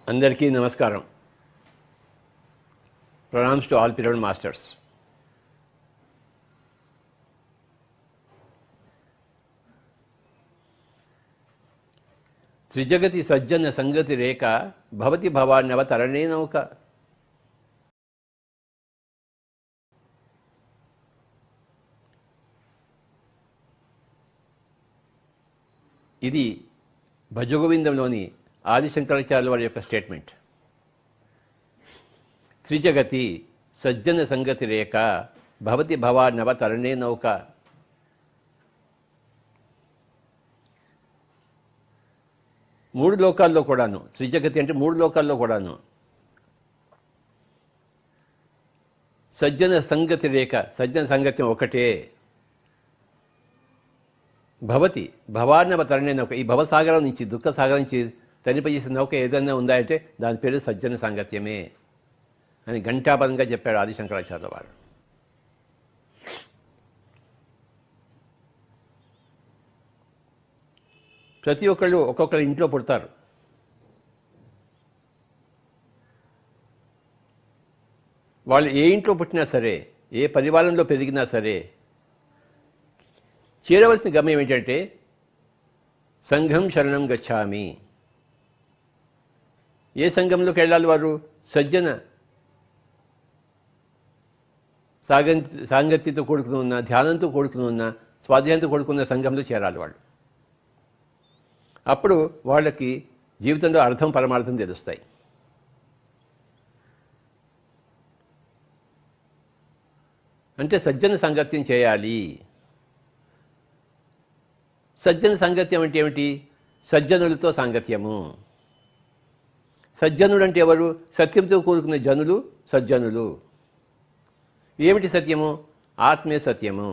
అందరికీ నమస్కారం. Pranams to all pyramid masters. త్రిజగతి సజ్జన సంగతి రేఖ భవతి భవాన్యవ తరణే నౌక. ఇది భజగోవిందంలోని ఆదిశంకరాచార్యుల వారి యొక్క స్టేట్మెంట్. త్రిజగతి సజ్జన సంగతి రేఖ భవతి భవానవ తరణే నౌక. మూడు లోకాల్లో కూడాను, త్రిజగతి అంటే మూడు లోకాల్లో కూడాను సజ్జన సంగతి రేఖ, సజ్జన సంగత్యం ఒకటే. భవతి భవానవ తరణే నౌక. ఈ భవసాగరం నుంచి, దుఃఖ సాగరం నుంచి తనిపజేసిన నౌక ఏదైనా ఉందా అంటే దాని పేరు సజ్జన సాంగత్యమే అని ఘంటాపదంగా చెప్పాడు ఆదిశంకరాచార్యుల వారు. ప్రతి ఒక్కళ్ళు ఒక్కొక్కరు ఇంట్లో పుడతారు. వాళ్ళు ఏ ఇంట్లో పుట్టినా సరే, ఏ పరివారంలో పెరిగినా సరే, చేరవలసిన గమ్యం ఏంటంటే సంఘం శరణం గచ్చామి. ఏ సంఘంలోకి వెళ్ళాలి వారు? సజ్జన సాంగత్యంతో కూడుకుని ఉన్న, ధ్యానంతో కూడుకుని ఉన్న, స్వాధ్యాయంతో కూడుకున్న సంఘంలో చేరాలి వాళ్ళు. అప్పుడు వాళ్ళకి జీవితంలో అర్థం పరమార్థం తెలుస్తాయి. అంటే సజ్జన సాంగత్యం చేయాలి. సజ్జన సాంగత్యం అంటే ఏమిటి? సజ్జనులతో సాంగత్యము. సజ్జనుడు అంటే ఎవరు? సత్యంతో కూడుకున్న జనులు సజ్జనులు. ఏమిటి సత్యము? ఆత్మే సత్యము.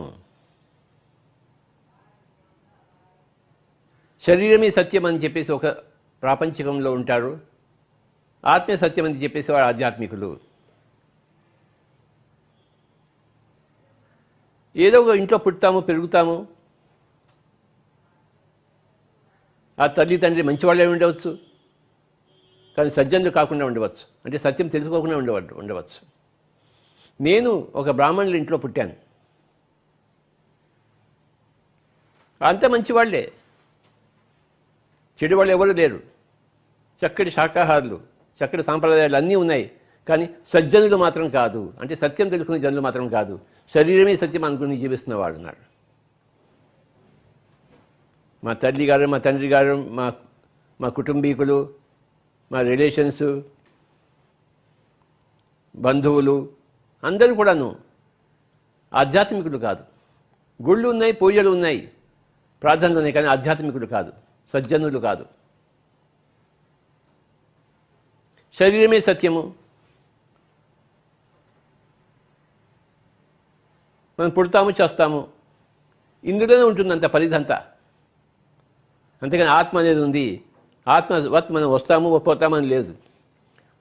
శరీరమే సత్యం అని చెప్పేసి ఒక ప్రాపంచికంలో ఉంటారు. ఆత్మే సత్యం అని చెప్పేసి వాడు ఆధ్యాత్మికులు. ఏదో ఒక ఇంట్లో పుడతాము, పెరుగుతాము. ఆ తల్లి తండ్రి మంచివాళ్ళే ఉండవచ్చు, కానీ సజ్జనులు కాకుండా ఉండవచ్చు. అంటే సత్యం తెలుసుకోకుండా ఉండవచ్చు. నేను ఒక బ్రాహ్మణుల ఇంట్లో పుట్టాను. అంత మంచివాళ్లే, చెడు వాళ్ళు ఎవరు లేరు. చక్కటి శాకాహారులు, చక్కటి సాంప్రదాయాలు అన్నీ ఉన్నాయి. కానీ సజ్జనులు మాత్రం కాదు. అంటే సత్యం తెలుసుకునే జనులు మాత్రం కాదు. శరీరమే సత్యం అనుకుని జీవిస్తున్న వాడు ఉన్నారు. మా తల్లి గారు, మా తండ్రి గారు, మా కుటుంబీకులు, మా రిలేషన్స్, బంధువులు అందరూ కూడాను ఆధ్యాత్మికులు కాదు. గుళ్ళు ఉన్నాయి, పూజలు ఉన్నాయి, ప్రార్థనలు ఉన్నాయి, కానీ ఆధ్యాత్మికులు కాదు, సజ్జనులు కాదు. శరీరమే సత్యము. మనం పుడతాము, చేస్తాము, ఇందులోనే ఉంటుంది అంత పరిధంతా. అంతేకాని ఆత్మ అనేది ఉంది. ఆత్మ మనం వస్తాము పోతామని లేదు.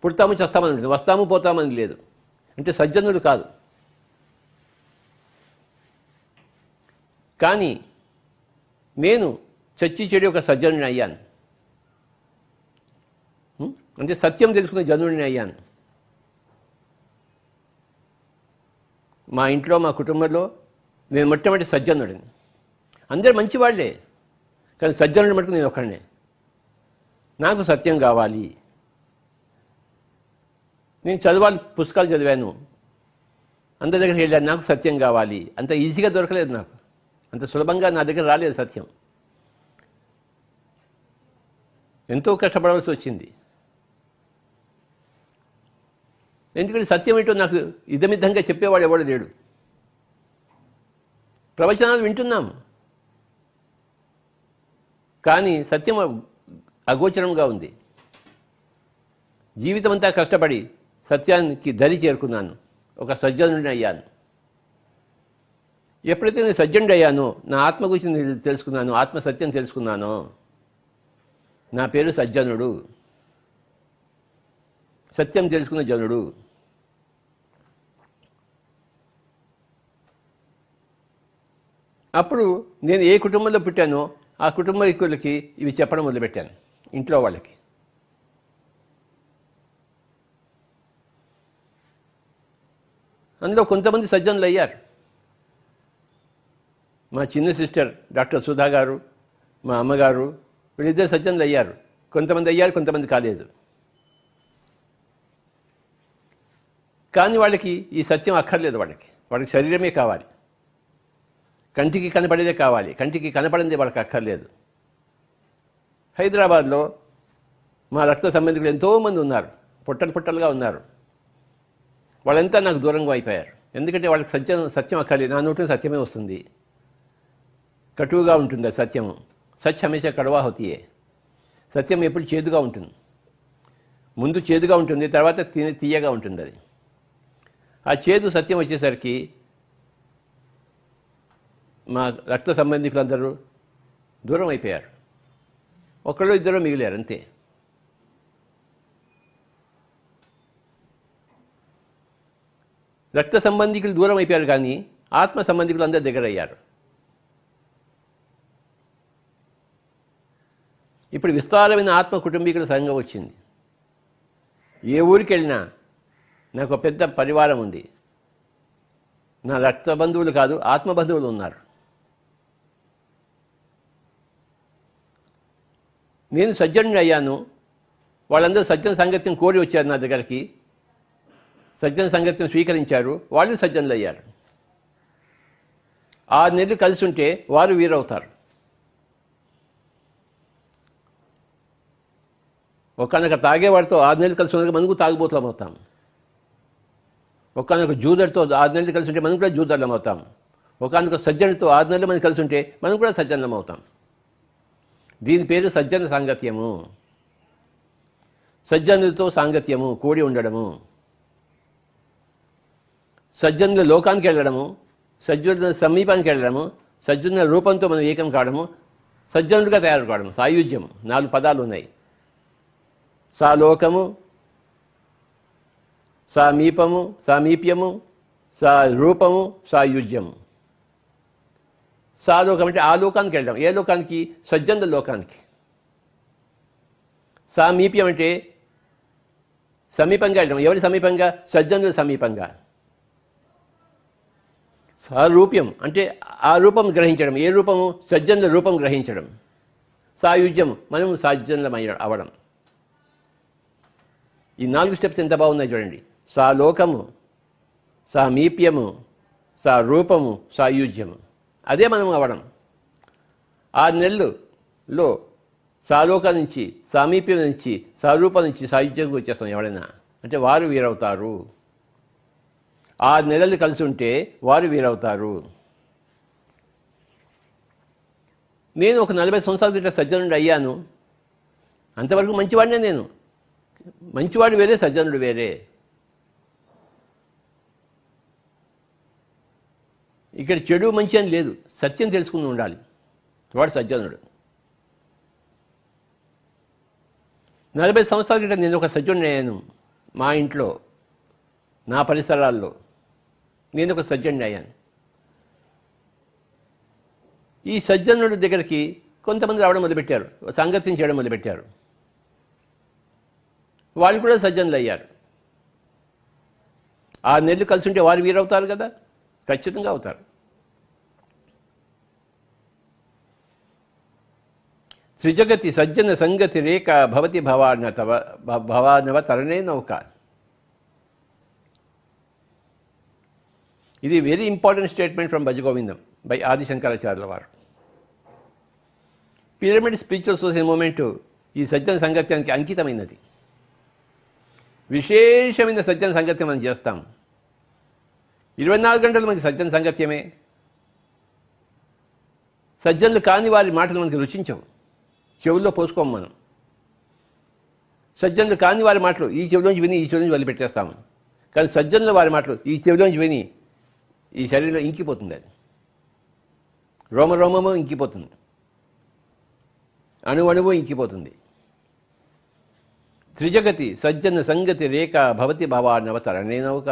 పుడతాము చేస్తామని ఉంటుంది, వస్తాము పోతామని లేదు. అంటే సజ్జనులు కాదు. కానీ నేను చచ్చి చెడి ఒక సజ్జనుడిని అయ్యాను. అంటే సత్యం తెలుసుకునే జనుడిని అయ్యాను. మా ఇంట్లో, మా కుటుంబంలో నేను మొట్టమొదటి సజ్జనుడిని. అందరూ మంచివాళ్లే, కానీ సజ్జనుడిని మటుకు నేను ఒక్కడినే. నాకు సత్యం కావాలి. నేను చదవాలి, పుస్తకాలు చదివాను, అందరి దగ్గరికి వెళ్ళాను. నాకు సత్యం కావాలి. అంత ఈజీగా దొరకలేదు నాకు, అంత సులభంగా నా దగ్గర రాలేదు సత్యం. ఎంతో కష్టపడవలసి వచ్చింది. ఎందుకంటే సత్యం ఏంటో నాకు ఇదమిద్దంగా చెప్పేవాడు ఎవడు లేడు. ప్రవచనాలు వింటున్నాము, కానీ సత్యం అగోచరంగా ఉంది. జీవితం అంతా కష్టపడి సత్యానికి దరి చేరుకున్నాను, ఒక సజ్జనుడిని అయ్యాను. ఎప్పుడైతే నేను సజ్జనుడి అయ్యానో, నా ఆత్మ గురించి తెలుసుకున్నాను, ఆత్మ సత్యం తెలుసుకున్నానో, నా పేరు సజ్జనుడు, సత్యం తెలుసుకున్న జనుడు. అప్పుడు నేను ఏ కుటుంబంలో పుట్టానో ఆ కుటుంబీకులకి ఇవి చెప్పడం మొదలుపెట్టాను, ఇంట్లో వాళ్ళకి. అందులో కొంతమంది సజ్జనులు అయ్యారు. మా చిన్న సిస్టర్ డాక్టర్ సుధా గారు, మా అమ్మగారు, వీళ్ళిద్దరు సజ్జనులు అయ్యారు. కొంతమంది అయ్యారు, కొంతమంది కాలేదు. కానీ వాళ్ళకి ఈ సత్యం అక్కర్లేదు. వాళ్ళకి శరీరమే కావాలి, కంటికి కనపడేదే కావాలి. కంటికి కనపడింది వాళ్ళకి అక్కర్లేదు. హైదరాబాద్లో మా రక్త సంబంధికులు ఎంతోమంది ఉన్నారు, పుట్టలుగా ఉన్నారు. వాళ్ళంతా నాకు దూరంగా అయిపోయారు. ఎందుకంటే వాళ్ళకి సత్యం అక్కర్లేదు. నా నోటిని సత్యమే వస్తుంది. కటువుగా ఉంటుంది అది సత్యము. సత్య హమేషా కడవా హోతీయే. సత్యం ఎప్పుడు చేదుగా ఉంటుంది. ముందు చేదుగా ఉంటుంది, తర్వాత తీయగా ఉంటుంది. అది ఆ చేదు సత్యం వచ్చేసరికి మా రక్త సంబంధికులందరూ దూరం అయిపోయారు. ఒకళ్ళు ఇద్దరు మిగిలారు అంతే. రక్త సంబంధికులు దూరం అయిపోయారు, కానీ ఆత్మ సంబంధికులు అందరూ దగ్గర అయ్యారు. ఇప్పుడు విస్తారమైన ఆత్మ కుటుంబీకుల సంఘం వచ్చింది. ఏ ఊరికి వెళ్ళినా నాకు పెద్ద పరివారం ఉంది. నా రక్త బంధువులు కాదు, ఆత్మ బంధువులు ఉన్నారు. నేను సజ్జనుని అయ్యాను. వాళ్ళందరూ సజ్జన సంగత్యం కోరి వచ్చారు నా దగ్గరికి. సజ్జన సంగత్యం స్వీకరించారు, వాళ్ళు సజ్జనులు అయ్యారు. 6 నెలలు కలిసి ఉంటే వారు వీరవుతారు. ఒకనొక తాగేవాడితో 6 నెలలు కలిసి ఉండగా మనకు తాగుబోతులం అవుతాం. ఒకనొక జూదర్తో 6 నెలలు కలిసి ఉంటే మనం కూడా జూదర్లం అవుతాం. ఒకనొక సజ్జనుడితో 6 నెలలు మనం కలిసి ఉంటే మనం కూడా సజ్జనులం అవుతాం. దీని పేరు సజ్జన సాంగత్యము. సజ్జనులతో సాంగత్యము, కూడి ఉండడము. సజ్జనుల లోకానికి వెళ్ళడము, సజ్జనుల సమీపానికి వెళ్ళడము, సజ్జనుల రూపంతో మనం ఏకం కావడము, సజ్జనుడిగా తయారు కావడము. సాయుధ్యం 4 పదాలు ఉన్నాయి. సాలోకము, సామీప్యము, రూపము, సాయుజ్యము. సాలోకం అంటే ఆ లోకానికి వెళ్ళడం. ఏ లోకానికి? సజ్జనుల లోకానికి. సామీప్యం అంటే సమీపంగా వెళ్ళడం. ఎవరి సమీపంగా? సజ్జనుల సమీపంగా. సారూప్యం అంటే ఆ రూపం గ్రహించడం. ఏ రూపము? సజ్జనుల రూపం గ్రహించడం. సాయుజ్యం మనం సజ్జనులం అవ్వడం. ఈ 4 స్టెప్స్ ఎంత బాగున్నాయి చూడండి. సాలోకము, సామీప్యము, సారూపము, సాయుజ్యము. అదే మనం అవ్వడం. 6 నెలల్లో సాలోకం నుంచి, సామీప్యం నుంచి, సారూపం నుంచి సాయుధ్యంగా వచ్చేస్తాం. ఎవరైనా అంటే వారు వీరవుతారు. 6 నెలలు కలిసి ఉంటే వారు వీరవుతారు. నేను ఒక 40 సంవత్సరాల క్రితం సజ్జనుడు అయ్యాను. అంతవరకు మంచివాడినే నేను. మంచివాడు వేరే, సజ్జనుడు వేరే. ఇక్కడ చెడు మంచి అని లేదు, సత్యం తెలుసుకుని ఉండాలి. వాడు సజ్జనుడు. 40 సంవత్సరాల క్రితం నేను ఒక సజ్జనుడు అయ్యాను. మా ఇంట్లో, నా పరిసరాల్లో నేను ఒక సజ్జనుడు అయ్యాను. ఈ సజ్జనుడి దగ్గరికి కొంతమంది రావడం మొదలుపెట్టారు, సాంగత్యం చేయడం మొదలుపెట్టారు. వాళ్ళు కూడా సజ్జనులు అయ్యారు. 6 నెలలు కలిసి ఉంటే వారు వీరవుతారు కదా, ఖచ్చితంగా అవుతారు. త్రిజగతి సజ్జన సంగతి రేఖ భవతి భవానవ తరణే నౌక. ఇది very important statement from Bhaja Govindam by ఆది శంకరాచార్యుల వారు. పిరమిడ్ స్పిరిచువల్ సొసైటీ మూమెంట్ ఈ సజ్జన సంగత్యానికి అంకితమైనది. విశేషమైన సజ్జన సంగత్యం మనం చేస్తాం. 24 గంటలు మనకి సజ్జన సంగత్యమే. సజ్జనులు కాని వారి మాటలు మనకి రుచించవు, చెవుల్లో పోసుకోము మనం. సజ్జనులు కాని వారి మాటలు ఈ చెవిలోంచి విని ఈ చెవిలోంచి వదిలిపెట్టేస్తాము. కానీ సజ్జనుల వారి మాటలు ఈ చెవిలోంచి విని ఈ శరీరంలో ఇంకిపోతుంది. అది రోమరోమము ఇంకిపోతుంది, అణువణువు ఇంకిపోతుంది. త్రిజగతి సజ్జన సంగతి రేఖ భవతి భవానవ తరణే నౌక.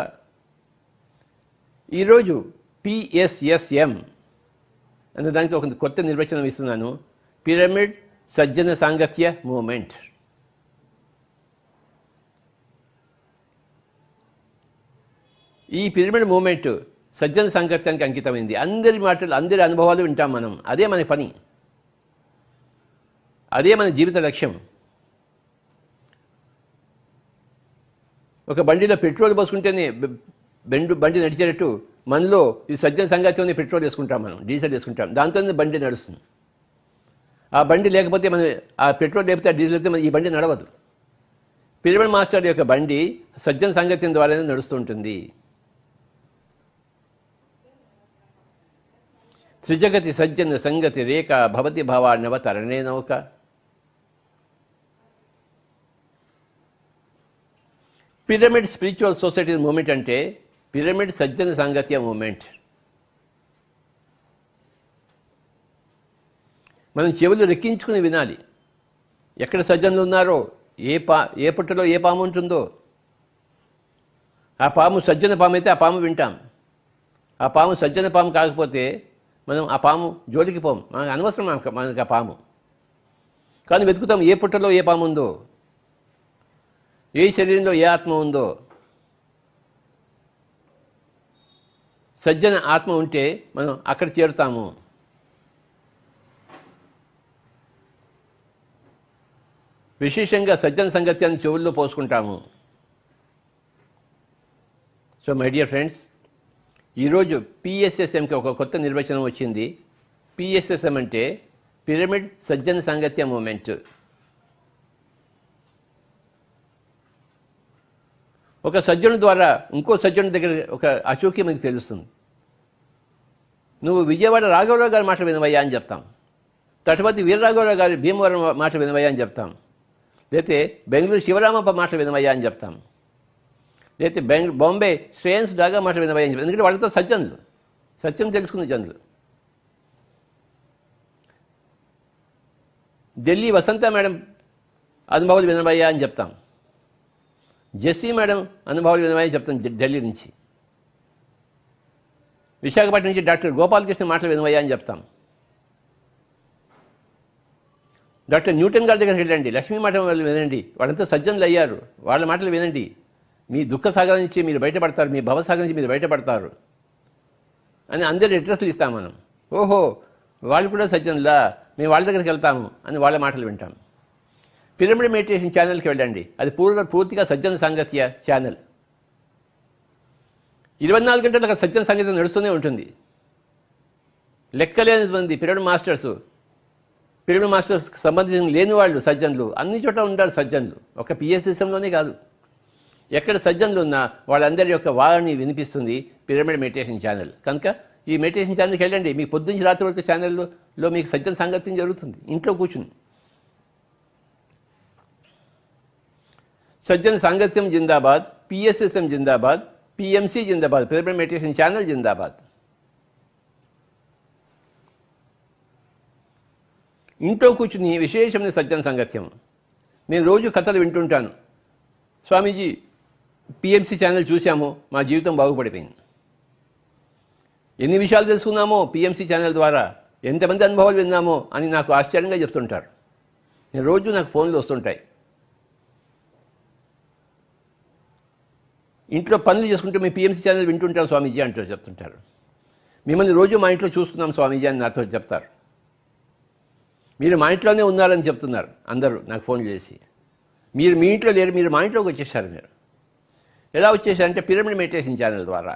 ఈరోజు PSSM అనే దానికి ఒక కొత్త నిర్వచనం ఇస్తున్నాను. పిరమిడ్ సజ్జన సాంగత్య మూమెంట్. ఈ పిరమిడ్ మూమెంట్ సజ్జన సాంగత్యానికి అంకితమైంది. అందరి మాటలు, అందరి అనుభవాలు వింటాం మనం. అదే మన పని, అదే మన జీవిత లక్ష్యం. ఒక బండిలో పెట్రోల్ పోసుకుంటేనే బండి నడిచేటట్టు మనలో ఈ సజ్జన సంగత్యంలో పెట్రోల్ వేసుకుంటాం, మనం డీజిల్ వేసుకుంటాం, దాంతోనే బండి నడుస్తుంది. ఆ బండి లేకపోతే మనం ఆ పెట్రోల్ లేకపోతే ఆ డీజిల్ అయితే ఈ బండి నడవదు. పిరమిడ్ మాస్టర్ యొక్క బండి సజ్జన సంగత్యం ద్వారానే నడుస్తూ ఉంటుంది. త్రిజగతి సజ్జన సంగతి రేఖ భవతి భావాన్నవ తరణే నౌక. పిరమిడ్ స్పిరిచువల్ సొసైటీ మూమెంట్ అంటే పిరమిడ్ సజ్జన సాంగత్య మూమెంట్. మనం చెవులు రెక్కించుకుని వినాలి. ఎక్కడ సజ్జనులు ఉన్నారో, ఏ పుట్టలో ఏ పాము ఉంటుందో, ఆ పాము సజ్జన పాము అయితే ఆ పాము వింటాం. ఆ పాము సజ్జన పాము కాకపోతే మనం ఆ పాము జోలికి పోము, మనకు అనవసరం మనకు ఆ పాము. కానీ వెతుకుతాం ఏ పుట్టలో ఏ పాము ఉందో, ఏ శరీరంలో ఏ ఆత్మ ఉందో. సజ్జన ఆత్మ ఉంటే మనం అక్కడ చేరుతాము. విశేషంగా సజ్జన సంగత్యాన్ని చెవుల్లో పోసుకుంటాము. సో మై డియర్ ఫ్రెండ్స్, ఈరోజు పిఎస్ఎస్ఎంకి ఒక కొత్త నిర్వచనం వచ్చింది. పిఎస్ఎస్ఎం అంటే పిరమిడ్ సజ్జన సాంగత్య మూమెంట్. ఒక సజ్జను ద్వారా ఇంకో సజ్జను దగ్గర ఒక అచూకీ మనకు తెలుస్తుంది. నువ్వు విజయవాడ రాఘవరావు గారి మాట వినవయ్యా అని చెప్తాం. తటపతి వీరరాఘవరావు గారి భీమవరం మాట వినవయ్యా అని చెప్తాం. లేకపోతే బెంగళూరు శివరామప్ప మాట వినవయ్యా అని చెప్తాం. లేకపోతే బాంబే శ్రేయన్స్ డాగా మాట వినవయ్యా అని చెప్తాం. ఎందుకంటే వాళ్ళతో సజ్జనులు, సత్యం తెలుసుకున్న జనులు. ఢిల్లీ వసంత మేడం అనుభవాలు వినవయ్యా అని చెప్తాం. జెస్సీ మేడం అనుభవాలు వినవయ్యా చెప్తాం ఢిల్లీ నుంచి. విశాఖపట్నం నుంచి డాక్టర్ గోపాలకృష్ణ మాటలు వినవయ్యా అని చెప్తాం. డాక్టర్ న్యూటన్ గారి దగ్గరికి వెళ్ళండి, లక్ష్మీ మాట వాళ్ళు వినండి, వాళ్ళంతా సజ్జనులు అయ్యారు, వాళ్ళ మాటలు వినండి. మీ దుఃఖ సాగర నుంచి మీరు బయటపడతారు, మీ భవసాగర నుంచి మీరు బయటపడతారు అని అందరి అడ్రస్లు ఇస్తాం మనం. ఓహో వాళ్ళు కూడా సజ్జనులా, మేము వాళ్ళ దగ్గరికి వెళ్తాము అని వాళ్ళ మాటలు వింటాం. పిరమిడ్ మెడిటేషన్ ఛానల్కి వెళ్ళండి, అది పూర్తిగా సజ్జన సాంగత్య ఛానల్. 24 గంటలు అక్కడ సజ్జన సాంగత్యం నడుస్తూనే ఉంటుంది. లెక్కలేని మంది పిరమిడ్ మాస్టర్స్కి సంబంధించిన లేని వాళ్ళు సజ్జనులు అన్ని చోట్ల ఉంటారు. సజ్జనులు ఒక పిఎస్ఎస్ఎంలోనే కాదు, ఎక్కడ సజ్జనులు ఉన్నా వాళ్ళందరి యొక్క వారిని వినిపిస్తుంది పిరమిడ్ మెడిటేషన్ ఛానల్. కనుక ఈ మెడిటేషన్ ఛానల్కి వెళ్ళండి, మీకు పొద్దుంచి రాత్రి వరకు ఛానల్లో మీకు సజ్జన సాంగత్యం జరుగుతుంది ఇంట్లో కూర్చుని. సజ్జన సాంగత్యం జిందాబాద్, పిఎస్ఎస్ఎం జిందాబాద్, పిఎంసి జిందాబాద్, పిరమిడ్ మెడిటేషన్ ఛానల్ జిందాబాద్. ఇంట్లో కూర్చుని విశేషమైన సజ్జన సాంగత్యం. నేను రోజు కథలు వింటుంటాను. స్వామీజీ పిఎంసి ఛానల్ చూసాము, మా జీవితం బాగుపడిపోయింది. ఎన్ని విషయాలు తెలుసుకున్నామో పిఎంసి ఛానల్ ద్వారా, ఎంతమంది అనుభవాలు విన్నామో అని నాకు ఆశ్చర్యంగా చెప్తుంటారు. నేను రోజు నాకు ఫోన్లు వస్తుంటాయి. ఇంట్లో పనులు చేసుకుంటూ మీ పిఎంసి ఛానల్ వింటుంటారు స్వామీజీ అంటూ చెప్తుంటారు. మిమ్మల్ని రోజు మా ఇంట్లో చూస్తున్నాం స్వామీజీ అని నాతో చెప్తారు. మీరు మా ఇంట్లోనే ఉన్నారని చెప్తున్నారు అందరూ నాకు ఫోన్ చేసి. మీరు మీ ఇంట్లో లేరు, మీరు మా ఇంట్లోకి వచ్చేసారు. మీరు ఎలా వచ్చేసారంటే పిరమిడ్ మెడిటేషన్ ఛానల్ ద్వారా.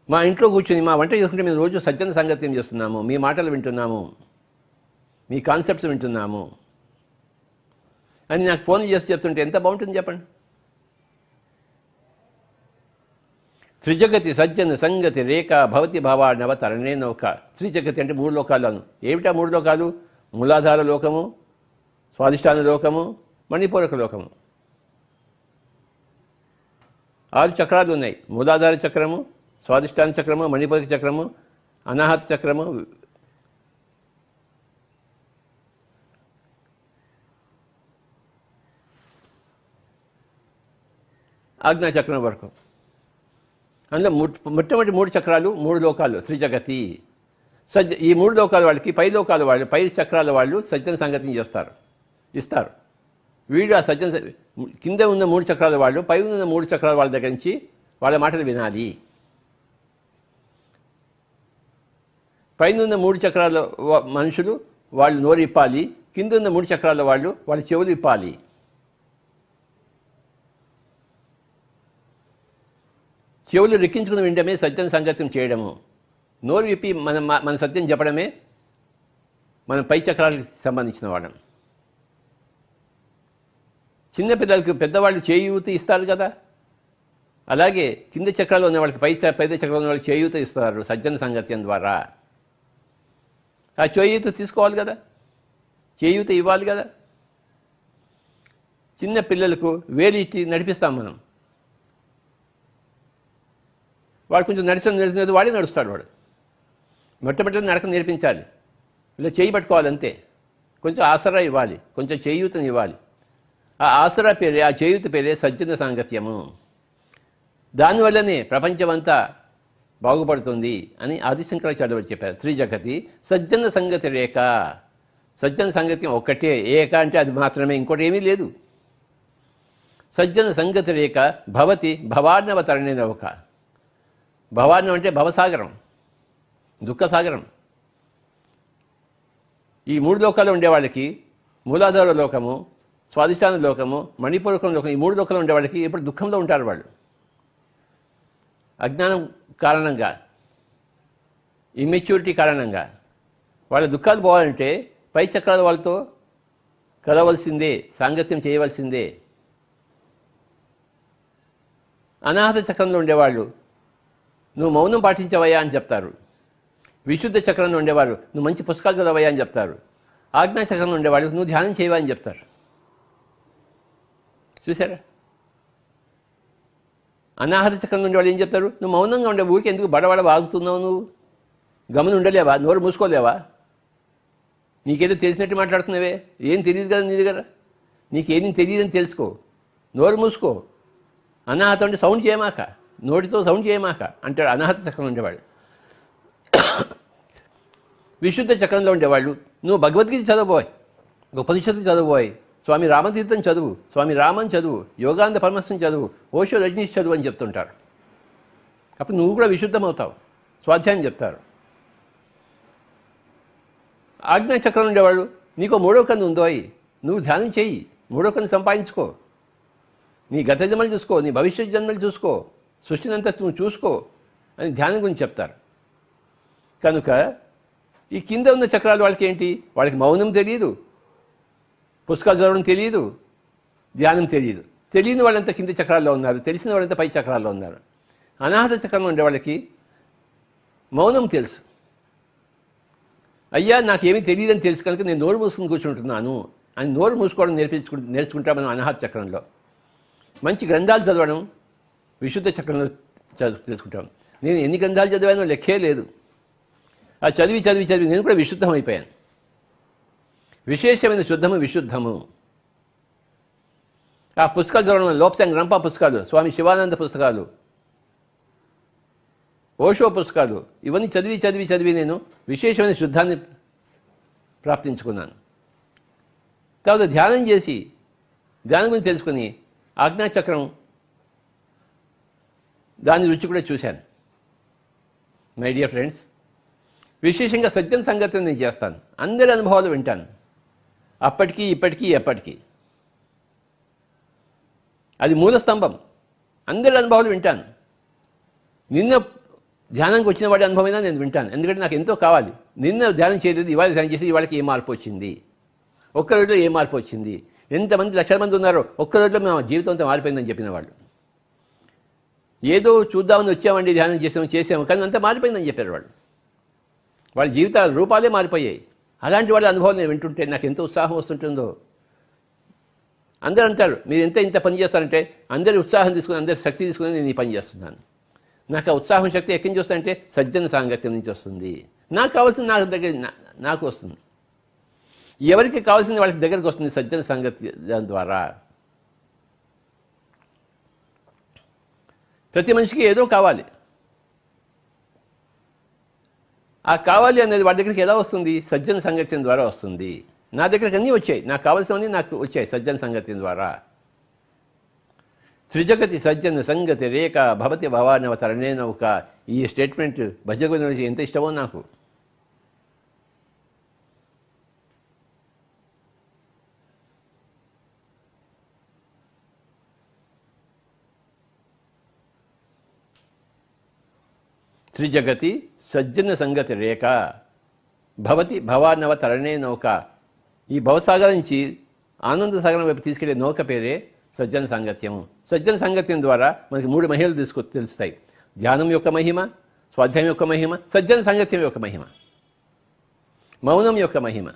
మా ఇంట్లో కూర్చొని మా వంట చేసుకుంటే మేము రోజు సజ్జన సాంగత్యం చేస్తున్నాము, మీ మాటలు వింటున్నాము, మీ కాన్సెప్ట్స్ వింటున్నాము అని నాకు ఫోన్ చేసి చెప్తుంటే ఎంత బాగుంటుంది చెప్పండి. త్రిజగతి సజ్జన సంగతి రేఖ భవతి భావానవ తరణే నౌక. త్రిజగతి అంటే 3 లోకాలను. ఏమిటా 3 లోకాలు? మూలాధార లోకము, స్వాధిష్టాన లోకము, మణిపూరక లోకము. 6 చక్రాలు ఉన్నాయి. మూలాధార చక్రము, స్వాధిష్టాన చక్రము, మణిపూరక చక్రము, అనాహత చక్రము, ఆజ్ఞాచక్రం వరకు. అందులో మొట్టమొదటి 3 చక్రాలు 3 లోకాలు త్రిజగతి. ఈ 3 లోకాల వాళ్ళకి పై లోకాల వాళ్ళు, పై చక్రాల వాళ్ళు సజ్జన సంగతిని ఇస్తారు. వీడు ఆ కింద ఉన్న 3 చక్రాల వాళ్ళు పై ఉన్న 3 చక్రాల వాళ్ళ దగ్గర నుంచి వాళ్ళ మాటలు వినాలి. పైన ఉన్న 3 చక్రాల మనుషులు వాళ్ళు నోరు ఇప్పాలి, కింద ఉన్న 3 చక్రాల వాళ్ళ చెవులు ఇప్పాలి. చెవులు రెక్కించుకుని వినడమే సత్యం సంగత్యం చేయడము. నోరు విప్పి మన సత్యం చెప్పడమే మన పై చక్రాలకు సంబంధించిన వాళ్ళం. చిన్నపిల్లలకు పెద్దవాళ్ళు చేయూత ఇస్తారు కదా, అలాగే కింద చక్రాలు ఉన్న వాళ్ళకి పై చక్రాలు ఉన్న వాళ్ళకి చేయూత ఇస్తారు సజ్జన సంగత్యం ద్వారా. ఆ చేయూత తీసుకోవాలి కదా, చేయూత ఇవ్వాలి కదా. చిన్న పిల్లలకు వేలు ఇచ్చి నడిపిస్తాం మనం. వాడు కొంచెం నడిచేది వాడే నడుస్తాడు. వాడు మొట్టమొదటి నడక నేర్పించాలి, ఇలా చేయి పట్టుకోవాలి అంతే. కొంచెం ఆసరా ఇవ్వాలి, కొంచెం చేయూతని ఇవ్వాలి. ఆ ఆసరా పేరే, ఆ చేయూత పేరే సజ్జన సాంగత్యము. దానివల్లనే ప్రపంచమంతా బాగుపడుతుంది అని ఆదిశంకరాచార్యులు చెప్పారు. త్రిజగతి సజ్జన సంగతి రేఖ. సజ్జన సంగత్యం ఒక్కటే, ఏక అంటే అది మాత్రమే, ఇంకోటి ఏమీ లేదు. సజ్జన సంగతి రేఖ భవతి భవార్ణవ తరణి నౌక. భవార్ణం అంటే భవసాగరం, దుఃఖసాగరం. ఈ 3 లోకాలు ఉండేవాళ్ళకి, మూలాధార లోకము, స్వాధిష్టాన లోకము, మణిపూరకం లోకం, ఈ 3 లోకాలు ఉండేవాళ్ళకి ఎప్పుడు దుఃఖంలో ఉంటారు. వాళ్ళు అజ్ఞానం కారణంగా, ఇమ్మెచ్యూరిటీ కారణంగా వాళ్ళ దుఃఖాలు పోవాలంటే పై చక్రాల వాళ్ళతో కలవలసిందే, సాంగత్యం చేయవలసిందే. అనాహత చక్రంలో ఉండేవాళ్ళు నువ్వు మౌనం పాటించవయ్యా అని చెప్తారు. విశుద్ధ చక్రంలో ఉండేవారు నువ్వు మంచి పుస్తకాలు చదవయ్యా అని చెప్తారు. ఆజ్ఞా చక్రంలో ఉండేవాళ్ళు నువ్వు ధ్యానం చేయవా అని చెప్తారు. చూసారా? అనాహత చక్రంలో ఉండేవాళ్ళు ఏం చెప్తారు? నువ్వు మౌనంగా ఉండే, ఊరికి ఎందుకు బడబడ వాగుతున్నావు, నువ్వు గమని ఉండలేవా, నోరు మూసుకోలేవా, నీకేదో తెలిసినట్టు మాట్లాడుతున్నావే, ఏం తెలియదు కదా నీ దగ్గర, నీకేం తెలియదని తెలుసుకో, నోరు మూసుకో. అనాహత అంటే సౌండ్ చేయమాక, నోటితో సౌండ్ చేయమాక అంటాడు అనాహత చక్రంలో ఉండేవాళ్ళు. విశుద్ధ చక్రంలో ఉండేవాళ్ళు నువ్వు భగవద్గీత చదవబోయ్, ఉపనిషత్తు చదవబోయ్, స్వామి రామతీర్థం చదువు, స్వామి రామన్ చదువు, యోగానంద పరమహంసని చదువు, ఓషో రజనీష్ చదువు అని చెప్తుంటారు. అప్పుడు నువ్వు కూడా విశుద్ధమవుతావు, స్వాధ్యాయం చెప్తారు. ఆజ్ఞా చక్రం ఉండేవాళ్ళు నీకు 3వ కన్ను ఉందో, నువ్వు ధ్యానం చేయి, 3వ కన్ను సంపాదించుకో, నీ గత జన్మలు చూసుకో, నీ భవిష్యత్ జన్మలు చూసుకో, సృష్టినంతా నువ్వు చూసుకో అని ధ్యానం గురించి చెప్తారు. కనుక ఈ కింద ఉన్న చక్రాలు వాళ్ళకి ఏంటి? వాళ్ళకి మౌనం తెలియదు, పుస్తకాలు చదవడం తెలియదు, ధ్యానం తెలియదు. తెలియని వాళ్ళంతా కింద చక్రాల్లో ఉన్నారు, తెలిసిన వాళ్ళంతా పై చక్రాల్లో ఉన్నారు. అనాహత చక్రంలో ఉండే వాళ్ళకి మౌనం తెలుసు. అయ్యా నాకేమీ తెలియదని తెలుసు కనుక నేను నోరు మూసుకుని కూర్చుంటున్నాను అని నోరు మూసుకోవడం నేర్చుకుంటాం మనం అనాహత చక్రంలో. మంచి గ్రంథాలు చదవడం విశుద్ధ చక్రంలో తెలుసుకుంటాం. నేను ఎన్ని గ్రంథాలు చదివానో లెక్కే లేదు. ఆ చదివి చదివి చదివి నేను కూడా విశుద్ధం అయిపోయాను. విశేషమైన శుద్ధము విశుద్ధము. ఆ పుస్తకాలు చదవడం, లోప్సాంగ్ రంపా పుస్తకాలు, స్వామి శివానంద పుస్తకాలు, ఓషో పుస్తకాలు, ఇవన్నీ చదివి చదివి చదివి నేను విశేషమైన శుద్ధాన్ని ప్రాప్తించుకున్నాను. తర్వాత ధ్యానం చేసి ధ్యానం గురించి తెలుసుకుని ఆజ్ఞాచక్రం దాని రుచి కూడా చూశాను. మై డియర్ ఫ్రెండ్స్, విశేషంగా సజ్జన సంగతిని నేను చేస్తాను, అందరి అనుభవాలు వింటాను, అప్పటికీ ఇప్పటికీ ఎప్పటికీ. అది మూల స్తంభం. అందరి అనుభవాలు వింటాను. నిన్న ధ్యానానికి వచ్చిన వాడి అనుభవమైనా నేను వింటాను, ఎందుకంటే నాకు ఎంతో కావాలి. నిన్న ధ్యానం చేయలేదు, ఇవాళ ధ్యానం చేసి ఇవాళకి ఏ మార్పు వచ్చింది, ఒక్క రోజులో ఏ మార్పు వచ్చింది. ఎంతమంది లక్షల మంది ఉన్నారో ఒక్క రోజులో మా జీవితం అంతా మారిపోయిందని చెప్పిన వాళ్ళు. ఏదో చూద్దామని వచ్చామండి, ధ్యానం చేసాము కానీ అంతా మారిపోయిందని చెప్పారు వాళ్ళు. వాళ్ళ జీవితాల రూపాలే మారిపోయాయి. అలాంటి వాళ్ళ అనుభవం నేను వింటుంటే నాకు ఎంత ఉత్సాహం వస్తుంటుందో. అందరూ అంటారు మీరు ఇంత పని చేస్తారంటే, అందరి ఉత్సాహం తీసుకుని అందరి శక్తి తీసుకుని నేను ఈ పని చేస్తున్నాను. నాకు ఆ ఉత్సాహం శక్తి ఎక్కడి నుంచి వస్తాయంటే సజ్జన సాంగత్యం నుంచి వస్తుంది. నాకు కావాల్సింది నాకు వస్తుంది. ఎవరికి కావాల్సింది వాళ్ళకి దగ్గరికి వస్తుంది సజ్జన సాంగత్యం ద్వారా. ప్రతి మనిషికి ఏదో కావాలి. ఆ కావాలి అనేది వాడి దగ్గరికి ఎలా వస్తుంది? సజ్జన సంగత్యం ద్వారా వస్తుంది. నా దగ్గరికి అన్నీ వచ్చాయి, నాకు కావాల్సినవన్నీ నాకు వచ్చాయి సజ్జన సంగత్యం ద్వారా. త్రిజగతి సజ్జన సంగతి రేఖ భవతి భవానవతరణే నౌక. ఈ స్టేట్మెంట్ భజగోవిందం నుంచి ఎంత ఇష్టమో నాకు. త్రిజగతి సజ్జన సంగతి రేఖ భవతి భవానవతరణే నౌక. ఈ భవసాగరం నుంచి ఆనంద సాగరం వైపు తీసుకెళ్లే నౌక పేరే సజ్జన సాంగత్యము. సజ్జన సాంగత్యం ద్వారా మనకి 3 మహిమలు తెలుస్తాయి. ధ్యానం యొక్క మహిమ, స్వాధ్యాయం యొక్క మహిమ, సజ్జన సాంగత్యం యొక్క మహిమ, మౌనం యొక్క మహిమ,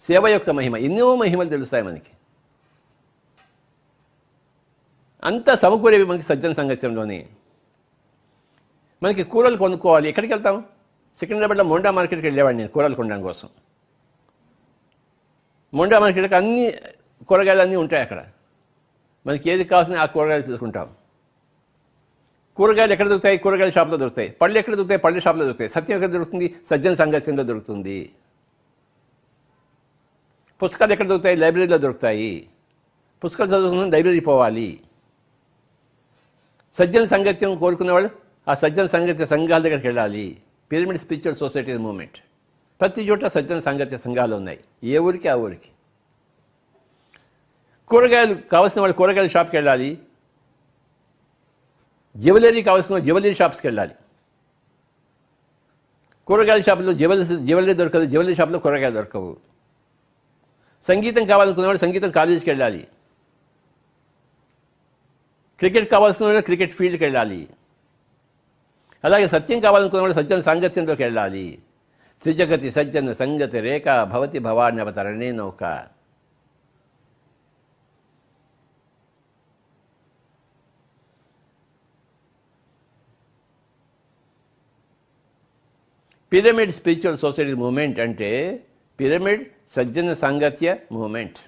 సేవ యొక్క మహిమ, ఎన్నో మహిమలు తెలుస్తాయి మనకి. అంతా సమకూరేవి మనకి సజ్జన సాంగత్యంలోనే. మనకి కూరలు కొనుక్కోవాలి, ఎక్కడికి వెళ్తాం? సికింద్రాబాద్లో మోండా మార్కెట్కి వెళ్ళేవాడిని నేను కూరలు కొనడం కోసం. మోండా మార్కెట్కి అన్ని కూరగాయలు అన్నీ ఉంటాయి అక్కడ. మనకి ఏది కావాల్సిన ఆ కూరగాయలు తీసుకుంటాం. కూరగాయలు ఎక్కడ దొరుకుతాయి? కూరగాయల షాప్లో దొరుకుతాయి. పళ్ళు ఎక్కడ దొరుకుతాయి? పళ్ళు షాప్లో దొరుకుతాయి. సత్యం ఎక్కడ దొరుకుతుంది? సజ్జన సాంగత్యంలో దొరుకుతుంది. పుస్తకాలు ఎక్కడ దొరుకుతాయి? లైబ్రరీలో దొరుకుతాయి. పుస్తకాలు చదువుకున్న లైబ్రరీ పోవాలి. సజ్జన సాంగత్యం కోరుకునేవాళ్ళు ఆ సజ్జన సాంగత్య సంఘాల దగ్గరికి వెళ్ళాలి. పిరమిడ్ స్పిరిచువల్ సొసైటీ మూవ్మెంట్ ప్రతి చోట సజ్జన సాంగత్య సంఘాలు ఉన్నాయి. ఏ ఊరికి ఆ ఊరికి. కూరగాయలు కావాల్సిన వాళ్ళు కూరగాయల షాప్కి వెళ్ళాలి. జ్యువెలరీ కావాల్సిన వాళ్ళు జ్యువెలరీ షాప్స్కి వెళ్ళాలి. కూరగాయల షాపులో జ్యువెలరీ దొరకదు, జ్యువెలరీ షాప్లో కూరగాయలు దొరకవు. సంగీతం కావాలనుకున్న వాళ్ళు సంగీతం కాలేజీకి వెళ్ళాలి. క్రికెట్ కావాల్సిన వాళ్ళు క్రికెట్ ఫీల్డ్కి వెళ్ళాలి. అలాగే సత్యం కావాలనుకున్న వాళ్ళు సజ్జన సాంగత్యంలోకి వెళ్ళాలి. త్రిజగతి సజ్జన సంగతి రేఖ భవతి భవాన్యవతరణే నౌక. పిరమిడ్ స్పిరిచువల్ సొసైటీ మూవ్మెంట్ అంటే పిరమిడ్ సజ్జన సాంగత్య movement,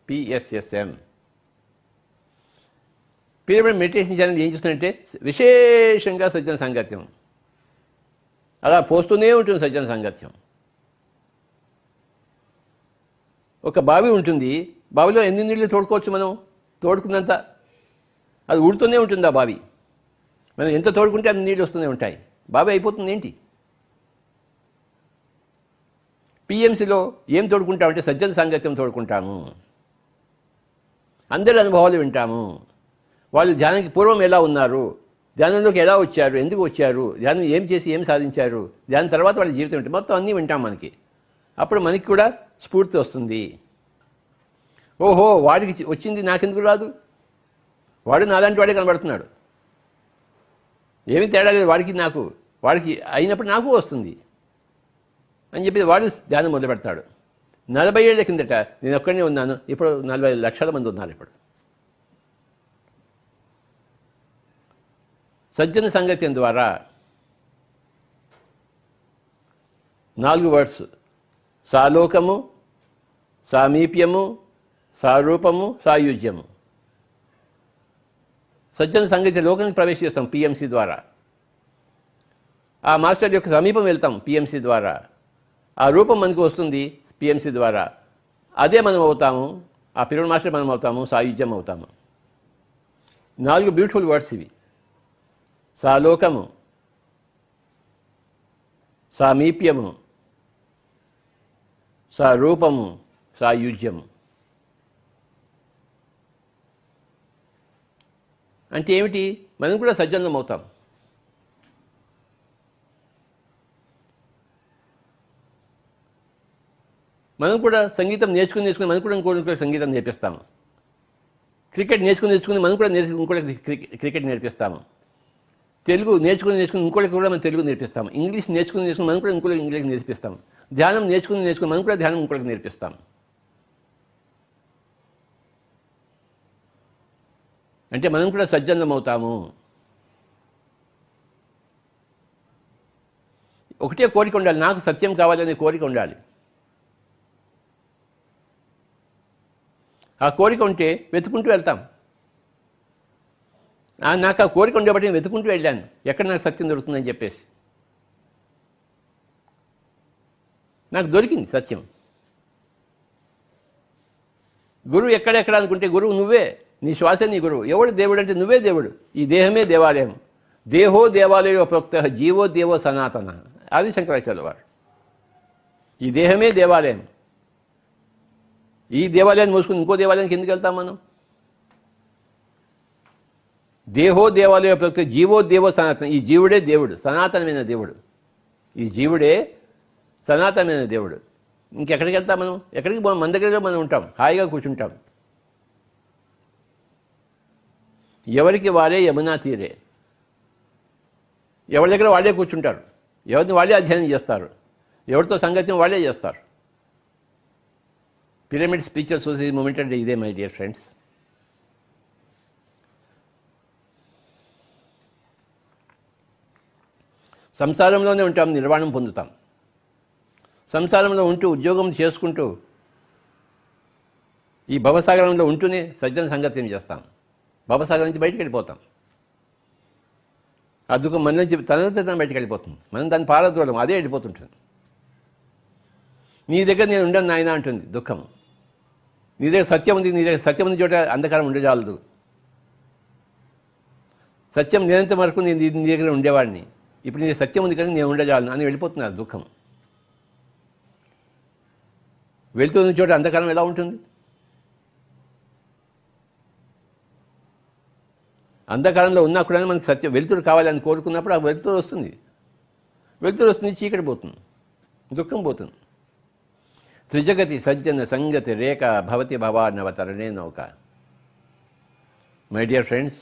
PSSM. Pyramid meditation channel ఏం చూస్తుందంటే విశేషంగా సజ్జన సాంగత్యం అలా పోస్తూనే ఉంటుంది. సజ్జన సాంగత్యం. ఒక బావి ఉంటుంది. బావిలో ఎన్ని నీళ్ళు తోడుకోవచ్చు మనం? తోడుకున్నంత అది ఊడుతూనే ఉంటుంది. ఆ బావి మనం ఎంత తోడుకుంటే అన్ని నీళ్ళు వస్తూనే ఉంటాయి. బావి అయిపోతుంది ఏంటి? పిఎంసిలో ఏం తోడుకుంటామంటే సజ్జన సాంగత్యం తోడుకుంటాము. అందరి అనుభవాలు వింటాము. వాళ్ళు ధ్యానానికి పూర్వం ఎలా ఉన్నారు, ధ్యానంలోకి ఎలా వచ్చారు, ఎందుకు వచ్చారు, ధ్యానం ఏం చేసి ఏం సాధించారు, ధ్యానం తర్వాత వాళ్ళ జీవితం ఏంటి, మొత్తం అన్నీ వింటాం మనకి. అప్పుడు మనకి కూడా స్ఫూర్తి వస్తుంది. ఓహో వాడికి వచ్చింది నాకెందుకు రాదు, వాడు నాలాంటి వాడే కనబడుతున్నాడు, ఏమీ తేడా లేదు వాడికి నాకు, వాడికి అయినప్పుడు నాకు వస్తుంది అని చెప్పి వాడు ధ్యానం మొదలు పెడతాడు. 40 ఏళ్ల కిందట నేను ఒక్కడనే ఉన్నాను, ఇప్పుడు 40 లక్షల మంది ఉన్నారు. ఇప్పుడు సజ్జన సాంగత్యం ద్వారా 4 వర్డ్స్: సాలోకము, సామీప్యము, సారూపము, సాయుజ్యము. సజ్జన సాంగత్య లోకానికి ప్రవేశిస్తాం పిఎంసి ద్వారా. ఆ మాస్టర్ యొక్క సమీపం వెళ్తాం పిఎంసి ద్వారా. ఆ రూపం మనకు వస్తుంది పిఎంసి ద్వారా. అదే మనం అవుతాము, ఆ పిరమిడ్ మాస్టర్ మనం అవుతాము, సాయుజ్యం అవుతాము. 4 బ్యూటిఫుల్ వర్డ్స్ ఇవి: సాలోకము, సామీప్యము, సారూపము, సాయుజ్యము. అంటే ఏమిటి? మనం కూడా సజ్జనం అవుతాం. మనం కూడా సంగీతం నేర్చుకుని మనం కూడా ఇంకోటి సంగీతం నేర్పిస్తాము. క్రికెట్ నేర్చుకుని మనం కూడా ఇంకోటి క్రికెట్ నేర్పిస్తాము. తెలుగు నేర్చుకుని ఇంకోటికి కూడా మనం తెలుగు నేర్పిస్తాము. ఇంగ్లీష్ నేర్చుకుని మనం కూడా ఇంకోటి ఇంగ్లీష్ నేర్పిస్తాము. ధ్యానం నేర్చుకుని మనం కూడా ధ్యానం ఇంకోటికి నేర్పిస్తాము. అంటే మనం కూడా సజ్జనం అవుతాము. ఒకటే కోరిక ఉండాలి, నాకు సత్యం కావాలనే కోరిక ఉండాలి. ఆ కోరిక ఉంటే వెతుకుంటూ వెళ్తాం. నాకు ఆ కోరిక ఉండేబట్టి నేను వెతుకుంటూ వెళ్ళాను, ఎక్కడ నాకు సత్యం దొరుకుతుందని చెప్పేసి. నాకు దొరికింది సత్యం. గురువు ఎక్కడెక్కడ అనుకుంటే గురువు నువ్వే. నీ శ్వాసే నీ గురువు. ఎవడు దేవుడు అంటే నువ్వే దేవుడు. ఈ దేహమే దేవాలయం. దేహో దేవాలయో ప్రోక్త జీవో దేవో సనాతన. అది శంకరాచార్యుల వారు. ఈ దేహమే దేవాలయం. ఈ దేవాలయాన్ని మూసుకుని ఇంకో దేవాలయానికి ఎందుకు వెళ్తాం మనం? దేహో దేవాలయో ప్రోక్త జీవో దేవో సనాతన. ఈ జీవుడే దేవుడు, సనాతనమైన దేవుడు. ఈ జీవుడే సనాతనమైన దేవుడు. ఇంకెక్కడికి వెళ్తాం మనం? ఎక్కడికి మన దగ్గరగా మనం ఉంటాం, హాయిగా కూర్చుంటాం. ఎవరికి వారే యమునా తీరే. ఎవరి దగ్గర వాళ్ళే కూర్చుంటారు, ఎవరిని వాళ్ళే అధ్యయనం చేస్తారు, ఎవరితో సంగత్యం వాళ్ళే చేస్తారు. పిరమిడ్ స్పిరిచువల్ సొసైటీ మూమెంట్ అంటే ఇదే మై డియర్ ఫ్రెండ్స్. సంసారంలోనే ఉంటాం, నిర్వాణం పొందుతాం. సంసారంలో ఉంటూ ఉద్యోగం చేసుకుంటూ ఈ భవసాగరంలో ఉంటూనే సజ్జన సంగత్యం చేస్తాం. భవసాగరం నుంచి బయటికి వెళ్ళిపోతాం. ఆ దుఃఖం మన నుంచి తన బయటికి వెళ్ళిపోతుంది. మనం దాన్ని పారద్రోలం, అదే వెళ్ళిపోతుంటుంది. నీ దగ్గర నేను ఉండను నాయన అంటుంది దుఃఖం. నీ దగ్గర సత్యం ఉంది, నీ దగ్గర సత్యం ఉంది చోట అంధకారం ఉండజాలదు. సత్యం నేనంత వరకు నేను నీ దగ్గర ఉండేవాడిని, ఇప్పుడు నీ సత్యం ఉంది కానీ నేను ఉండజాలను అని వెళ్ళిపోతున్నారు దుఃఖం. వెళ్తున్న చోట అంధకారం ఎలా ఉంటుంది? అంధకారంలో ఉన్నా కూడా మనకి సత్యం వెలుతురు కావాలని కోరుకున్నప్పుడు ఆ వెలుతురు వస్తుంది. వెలుతురు వస్తుంది, చీకటి పోతుంది, దుఃఖం పోతుంది. త్రిజగతి సజ్జన సంగతి రేఖ భవతి భవానవతరణే నౌక. మై డియర్ ఫ్రెండ్స్,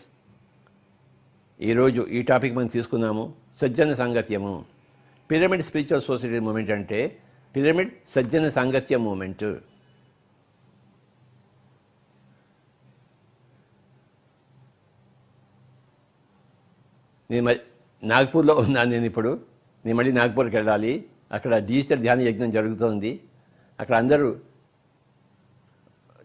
ఈరోజు ఈ టాపిక్ మనం తీసుకున్నాము, సజ్జన సాంగత్యము. పిరమిడ్ స్పిరిచువల్ సొసైటీ మూమెంట్ అంటే పిరమిడ్ సజ్జన సాంగత్య మూమెంట్. నేను నాగ్పూర్లో ఉన్నాను. నేను మళ్ళీ నాగ్పూర్కి వెళ్ళాలి. అక్కడ డిజిటల్ ధ్యాన యజ్ఞం జరుగుతోంది. అక్కడ అందరూ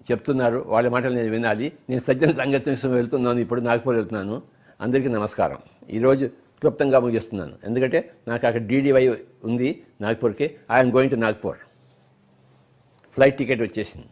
చెప్తున్నారు, వాళ్ళ మాటలు నేను వినాలి. నేను సజ్జన సాంగత్యం వెళ్తున్నాను, ఇప్పుడు నాగ్పూర్ వెళ్తున్నాను. అందరికీ నమస్కారం. ఈరోజు క్లుప్తంగా ముగిస్తున్నాను, ఎందుకంటే నాకు అక్కడ DDY ఉంది నాగ్పూర్కి. I'm going to Nagpur. Flight ticket వచ్చేసింది.